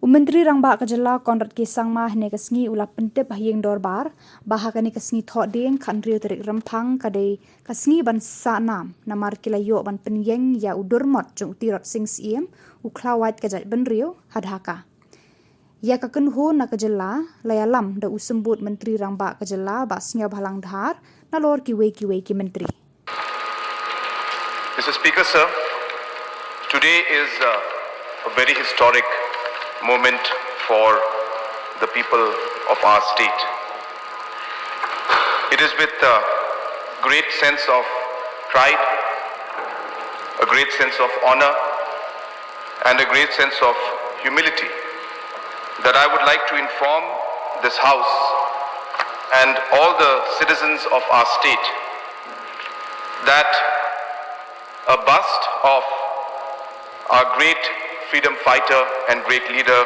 Menteri Rangba Khubor Konrad Kisang mah ne Sngi ula Pyntip Ïing Dorbar bahakani Sngi thok ding kan rio terik rempang kadai Sngi ban sa nam namar kilayo ban Pynieng ya udur mot jong Tirot sing uklawat kajat ban rio Dhaka. Ya kakenhu na Khuborjylla layalam da usembut Menteri Rangba Khubor ba Sngi bhalang dhar nalor kiwe ki menteri. Mr. Speaker, sir, today is a very historic moment for the people of our state. It is with a great sense of pride, a great sense of honor, and a great sense of humility that I would like to inform this House and all the citizens of our state that a bust of our great freedom fighter and great leader,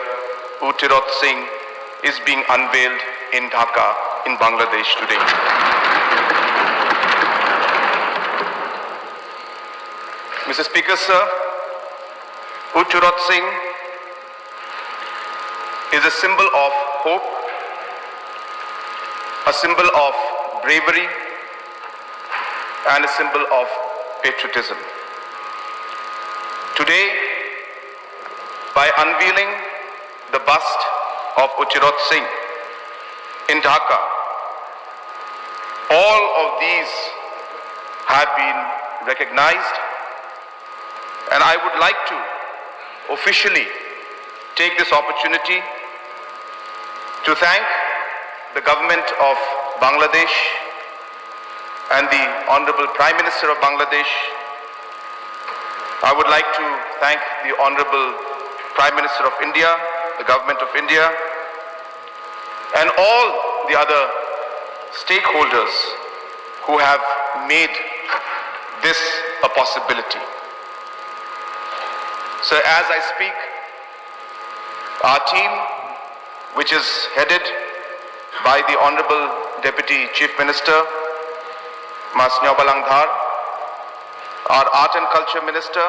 Tirot is being unveiled in Dhaka, in Bangladesh today. Mr. Speaker, sir, Tirot is a symbol of hope, a symbol of bravery, and a symbol of patriotism. Today, by unveiling the bust of Tirot in Dhaka, all of these have been recognized, and I would like to officially take this opportunity to thank the government of Bangladesh and the Honorable Prime Minister of Bangladesh. I would like to thank the Honorable Prime Minister of India, the Government of India, and all the other stakeholders who have made this a possibility. So as I speak, our team, which is headed by the Honorable Deputy Chief Minister, Mas Nyobalangdhar, our Art and Culture Minister,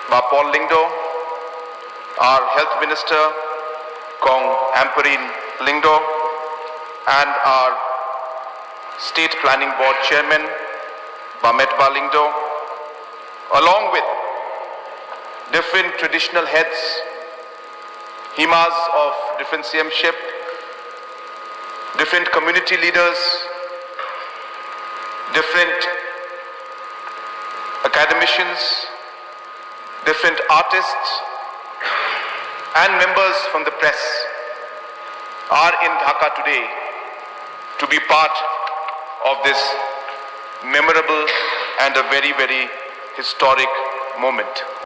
Paul Lingdo, our Health Minister, Kong Amperin Lingdo, and our State Planning Board Chairman, Bametba Lingdo, along with different traditional heads, himas of different CMship, different community leaders, different academicians, different artists, and members from the press are in Dhaka today to be part of this memorable and a very, very historic moment.